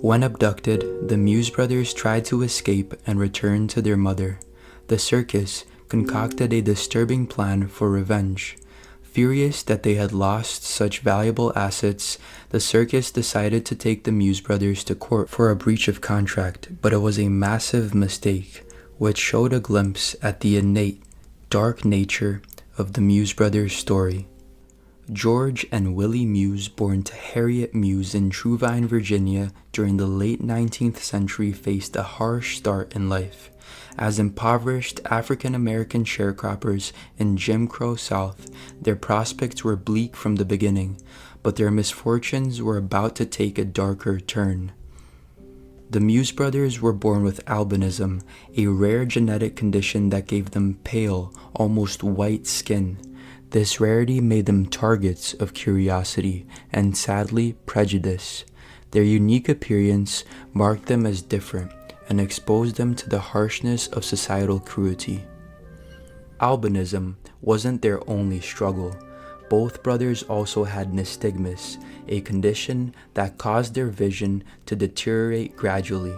When abducted, the Muse brothers tried to escape and return to their mother. The circus concocted a disturbing plan for revenge. Furious that they had lost such valuable assets, the circus decided to take the Muse brothers to court for a breach of contract, but it was a massive mistake, which showed a glimpse at the innate, dark nature of the Muse brothers' story. George and Willie Muse, born to Harriet Muse in Truvine, Virginia during the late 19th century, faced a harsh start in life. As impoverished African-American sharecroppers in Jim Crow South, their prospects were bleak from the beginning, but their misfortunes were about to take a darker turn. The Muse brothers were born with albinism, a rare genetic condition that gave them pale, almost white skin. This rarity made them targets of curiosity and, sadly, prejudice. Their unique appearance marked them as different and exposed them to the harshness of societal cruelty. Albinism wasn't their only struggle. Both brothers also had nystagmus, a condition that caused their vision to deteriorate gradually.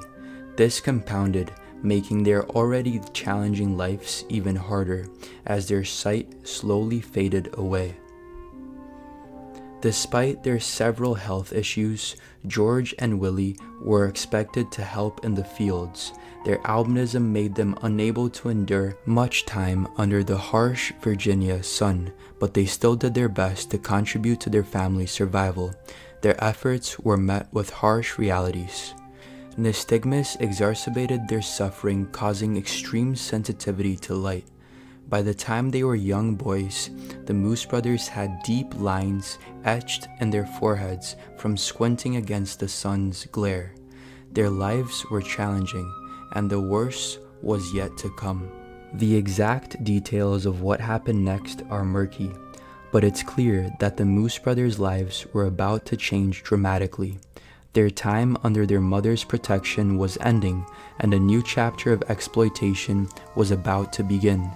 This compounded, making their already challenging lives even harder as their sight slowly faded away. Despite their several health issues, George and Willie were expected to help in the fields. Their albinism made them unable to endure much time under the harsh Virginia sun, but they still did their best to contribute to their family's survival. Their efforts were met with harsh realities. Nystagmus exacerbated their suffering, causing extreme sensitivity to light. By the time they were young boys, the Muse brothers had deep lines etched in their foreheads from squinting against the sun's glare. Their lives were challenging, and the worst was yet to come. The exact details of what happened next are murky, but it's clear that the Muse brothers' lives were about to change dramatically. Their time under their mother's protection was ending, and a new chapter of exploitation was about to begin.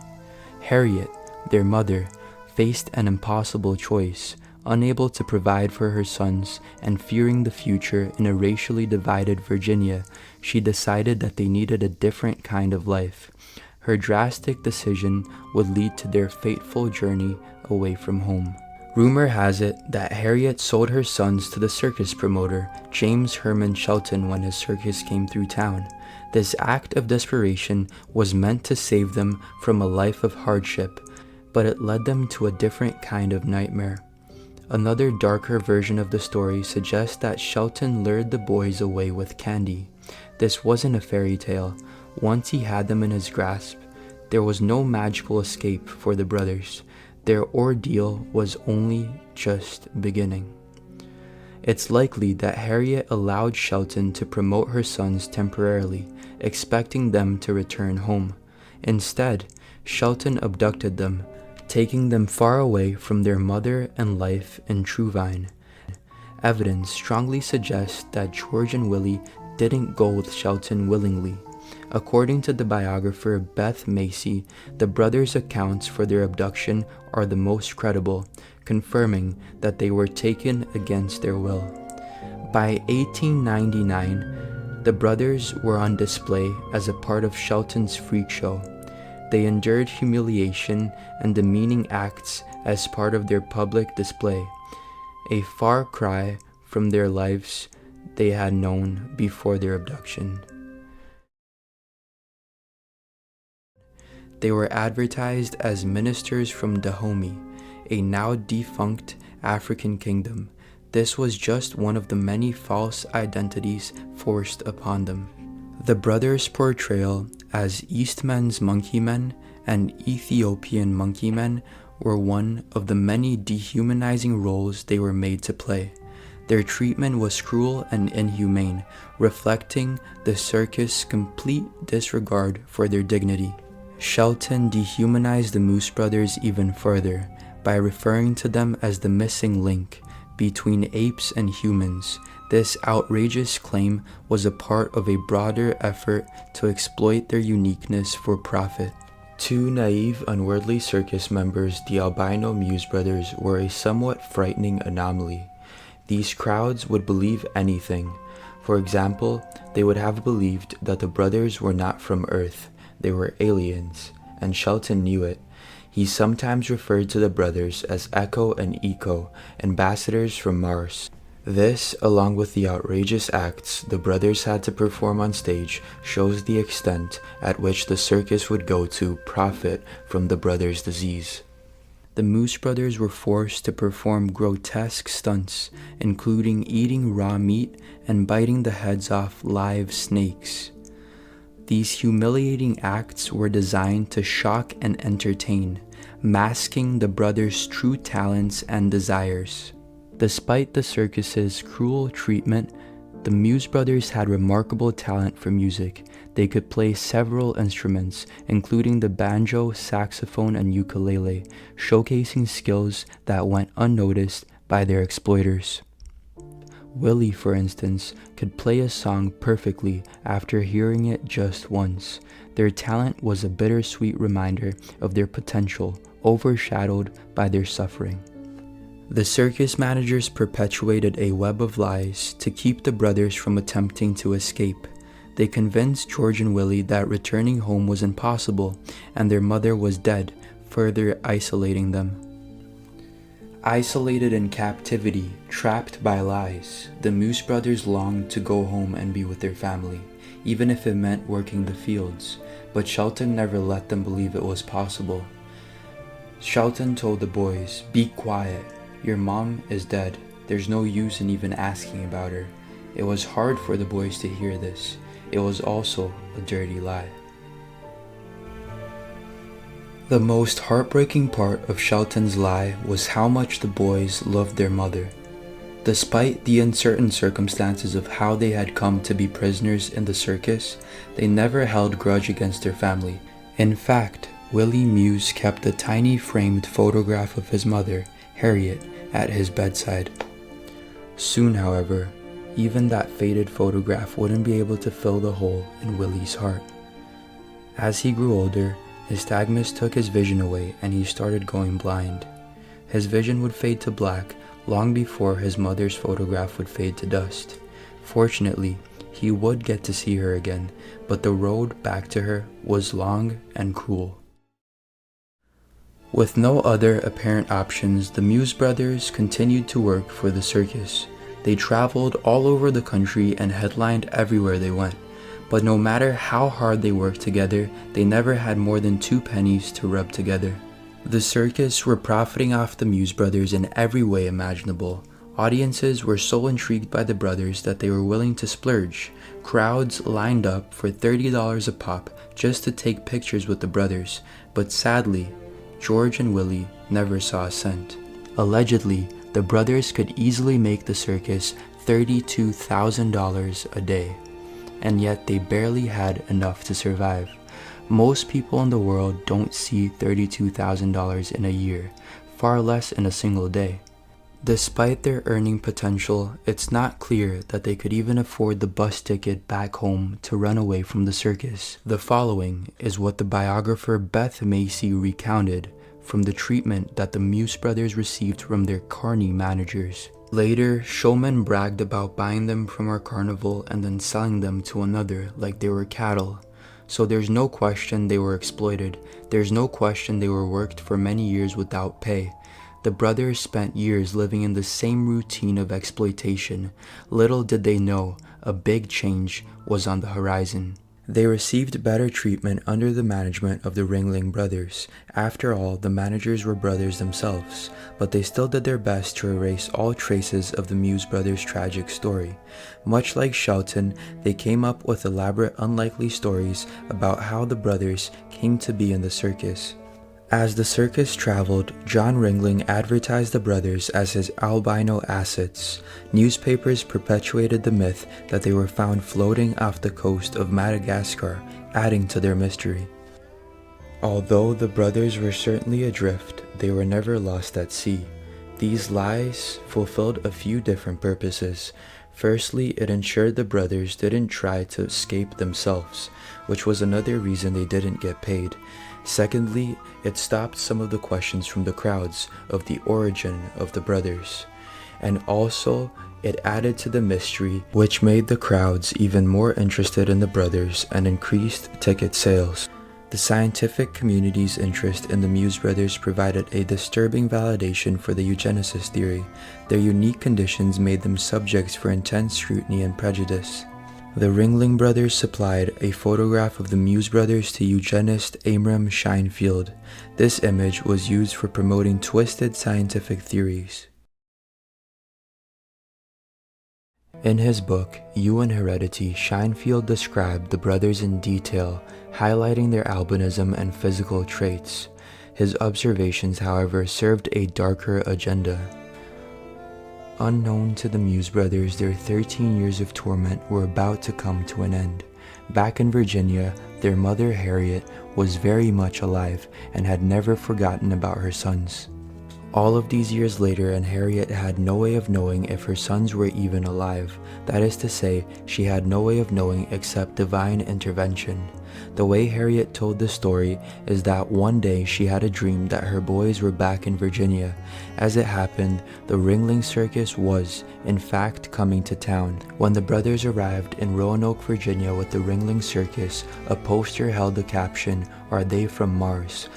Harriet, their mother, faced an impossible choice. Unable to provide for her sons and fearing the future in a racially divided Virginia, she decided that they needed a different kind of life. Her drastic decision would lead to their fateful journey away from home. Rumor has it that Harriet sold her sons to the circus promoter, James Herman Shelton, when his circus came through town. This act of desperation was meant to save them from a life of hardship, but it led them to a different kind of nightmare. Another darker version of the story suggests that Shelton lured the boys away with candy. This wasn't a fairy tale. Once he had them in his grasp, there was no magical escape for the brothers. Their ordeal was only just beginning. It's likely that Harriet allowed Shelton to promote her sons temporarily, expecting them to return home. Instead, Shelton abducted them, taking them far away from their mother and life in Truvine. Evidence strongly suggests that George and Willie didn't go with Shelton willingly. According to the biographer Beth Macy, the brothers' accounts for their abduction are the most credible, confirming that they were taken against their will. By 1899, the brothers were on display as a part of Shelton's freak show. They endured humiliation and demeaning acts as part of their public display, a far cry from their lives they had known before their abduction. They were advertised as ministers from Dahomey, a now defunct African kingdom. This was just one of the many false identities forced upon them. The brothers' portrayal as Eastman's monkey men and Ethiopian monkey men were one of the many dehumanizing roles they were made to play. Their treatment was cruel and inhumane, reflecting the circus' complete disregard for their dignity. Shelton dehumanized the Muse brothers even further by referring to them as the missing link between apes and humans. This outrageous claim was a part of a broader effort to exploit their uniqueness for profit. Two naive, unworldly circus members, the albino Muse brothers, were a somewhat frightening anomaly. These crowds would believe anything. For example, they would have believed that the brothers were not from Earth, they were aliens, and Shelton knew it. He sometimes referred to the brothers as Echo and Eco, ambassadors from Mars. This, along with the outrageous acts the brothers had to perform on stage, shows the extent at which the circus would go to profit from the brothers' disease. The Muse brothers were forced to perform grotesque stunts, including eating raw meat and biting the heads off live snakes. These humiliating acts were designed to shock and entertain, masking the brothers' true talents and desires. Despite the circus's cruel treatment, the Muse brothers had remarkable talent for music. They could play several instruments, including the banjo, saxophone, and ukulele, showcasing skills that went unnoticed by their exploiters. Willie, for instance, could play a song perfectly after hearing it just once. Their talent was a bittersweet reminder of their potential, overshadowed by their suffering. The circus managers perpetuated a web of lies to keep the brothers from attempting to escape. They convinced George and Willie that returning home was impossible and their mother was dead, further isolating them. Isolated in captivity, trapped by lies, the Muse brothers longed to go home and be with their family, even if it meant working the fields, but Shelton never let them believe it was possible. Shelton told the boys, "Be quiet. Your mom is dead. There's no use in even asking about her." It was hard for the boys to hear this. It was also a dirty lie. The most heartbreaking part of Shelton's lie was how much the boys loved their mother. Despite the uncertain circumstances of how they had come to be prisoners in the circus, they never held grudge against their family. In fact, Willie Muse kept a tiny framed photograph of his mother, Harriet, at his bedside. Soon, however, even that faded photograph wouldn't be able to fill the hole in Willie's heart. As he grew older, nystagmus took his vision away and he started going blind. His vision would fade to black long before his mother's photograph would fade to dust. Fortunately, he would get to see her again, but the road back to her was long and cruel. With no other apparent options, the Muse brothers continued to work for the circus. They traveled all over the country and headlined everywhere they went. But no matter how hard they worked together, they never had more than 2 pennies to rub together. The circus were profiting off the Muse brothers in every way imaginable. Audiences were so intrigued by the brothers that they were willing to splurge. Crowds lined up for $30 a pop just to take pictures with the brothers, but sadly, George and Willie never saw a cent. Allegedly, the brothers could easily make the circus $32,000 a day, and yet they barely had enough to survive. Most people in the world don't see $32,000 in a year, far less in a single day. Despite their earning potential, it's not clear that they could even afford the bus ticket back home to run away from the circus. The following is what the biographer Beth Macy recounted from the treatment that the Muse brothers received from their carny managers. Later, showmen bragged about buying them from our carnival and then selling them to another like they were cattle. So there's no question they were exploited. There's no question they were worked for many years without pay. The brothers spent years living in the same routine of exploitation. Little did they know, a big change was on the horizon. They received better treatment under the management of the Ringling Brothers. After all, the managers were brothers themselves, but they still did their best to erase all traces of the Muse brothers' tragic story. Much like Shelton, they came up with elaborate, unlikely stories about how the brothers came to be in the circus. As the circus traveled, John Ringling advertised the brothers as his albino assets. Newspapers perpetuated the myth that they were found floating off the coast of Madagascar, adding to their mystery. Although the brothers were certainly adrift, they were never lost at sea. These lies fulfilled a few different purposes. Firstly, it ensured the brothers didn't try to escape themselves, which was another reason they didn't get paid. Secondly, it stopped some of the questions from the crowds of the origin of the brothers. and also it added to the mystery, which made the crowds even more interested in the brothers and increased ticket sales. The scientific community's interest in the Muse brothers provided a disturbing validation for the eugenicist theory. Their unique conditions made them subjects for intense scrutiny and prejudice. The Ringling Brothers supplied a photograph of the Muse brothers to eugenist Amram Scheinfeld. This image was used for promoting twisted scientific theories. In his book, You and Heredity, Scheinfeld described the brothers in detail, highlighting their albinism and physical traits. His observations, however, served a darker agenda. Unknown to the Muse brothers, their 13 years of torment were about to come to an end. Back in Virginia, their mother Harriet was very much alive and had never forgotten about her sons. All of these years later, and Harriet had no way of knowing if her sons were even alive. That is to say, she had no way of knowing except divine intervention. The way Harriet told the story is that one day she had a dream that her boys were back in Virginia. As it happened, the Ringling Circus was, in fact, coming to town. When the brothers arrived in Roanoke, Virginia with the Ringling Circus, a poster held the caption, "Are they from Mars?"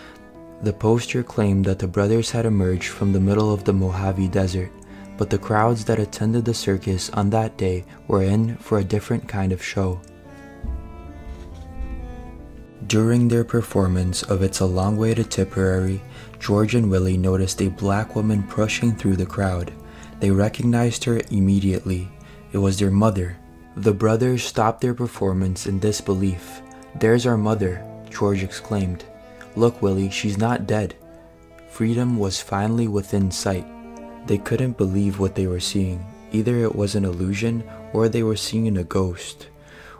The poster claimed that the brothers had emerged from the middle of the Mojave Desert, but the crowds that attended the circus on that day were in for a different kind of show. During their performance of It's a Long Way to Tipperary, George and Willie noticed a black woman pushing through the crowd. They recognized her immediately. It was their mother. The brothers stopped their performance in disbelief. "There's our mother," George exclaimed. "Look, Willie, she's not dead." Freedom was finally within sight. They couldn't believe what they were seeing. Either it was an illusion, or they were seeing a ghost.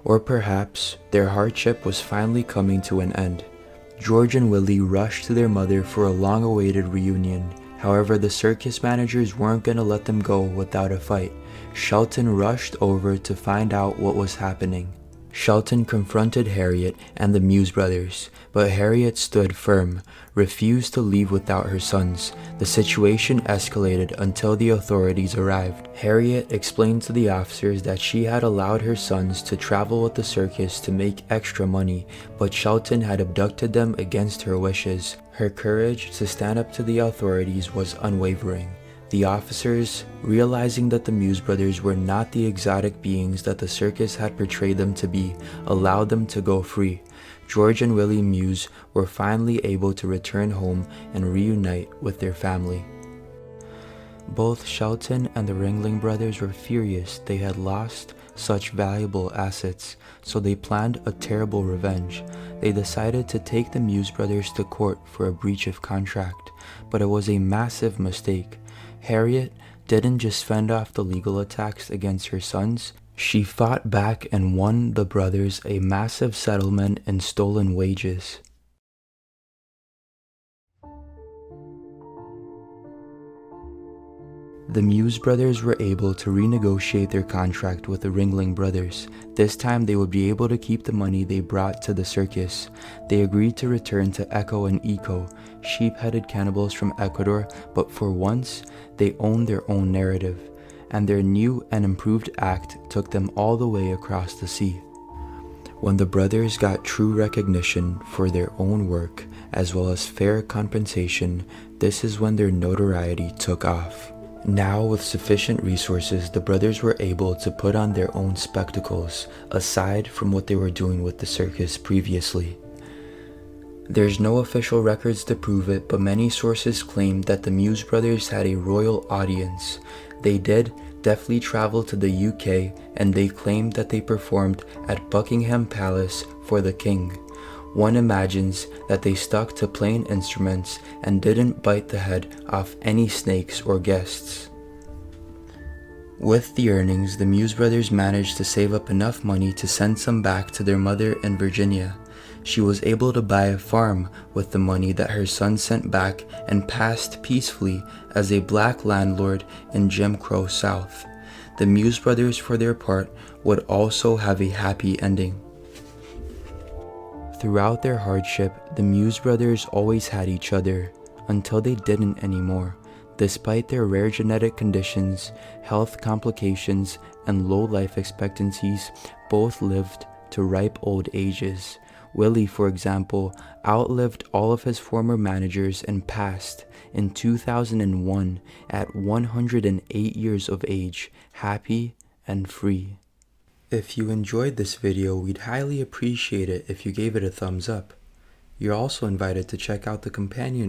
Or perhaps their hardship was finally coming to an end. George and Willie rushed to their mother for a long-awaited reunion. However, the circus managers weren't going to let them go without a fight. Shelton rushed over to find out what was happening. Shelton confronted Harriet and the Muse brothers, but Harriet stood firm, refused to leave without her sons. The situation escalated until the authorities arrived. Harriet explained to the officers that she had allowed her sons to travel with the circus to make extra money, but Shelton had abducted them against her wishes. Her courage to stand up to the authorities was unwavering. The officers, realizing that the Muse brothers were not the exotic beings that the circus had portrayed them to be, allowed them to go free. George and Willie Muse were finally able to return home and reunite with their family. Both Shelton and the Ringling brothers were furious they had lost such valuable assets, so they planned a terrible revenge. They decided to take the Muse brothers to court for a breach of contract, but it was a massive mistake. Harriet didn't just fend off the legal attacks against her sons, she fought back and won the brothers a massive settlement in stolen wages. The Muse brothers were able to renegotiate their contract with the Ringling brothers. This time they would be able to keep the money they brought to the circus. They agreed to return to Echo and Eco, sheep-headed cannibals from Ecuador, but for once, they owned their own narrative, and their new and improved act took them all the way across the sea. When the brothers got true recognition for their own work, as well as fair compensation, this is when their notoriety took off. Now, with sufficient resources, the brothers were able to put on their own spectacles, aside from what they were doing with the circus previously. There's no official records to prove it, but many sources claim that the Muse brothers had a royal audience. They did definitely travel to the UK, and they claimed that they performed at Buckingham Palace for the king. One imagines that they stuck to plain instruments and didn't bite the head off any snakes or guests. With the earnings, the Muse brothers managed to save up enough money to send some back to their mother in Virginia. She was able to buy a farm with the money that her son sent back and passed peacefully as a black landlord in Jim Crow South. The Muse brothers, for their part, would also have a happy ending. Throughout their hardship, the Muse brothers always had each other, until they didn't anymore. Despite their rare genetic conditions, health complications, and low life expectancies, both lived to ripe old ages. Willie, for example, outlived all of his former managers and passed in 2001 at 108 years of age, happy and free. If you enjoyed this video, we'd highly appreciate it if you gave it a thumbs up. You're also invited to check out the companion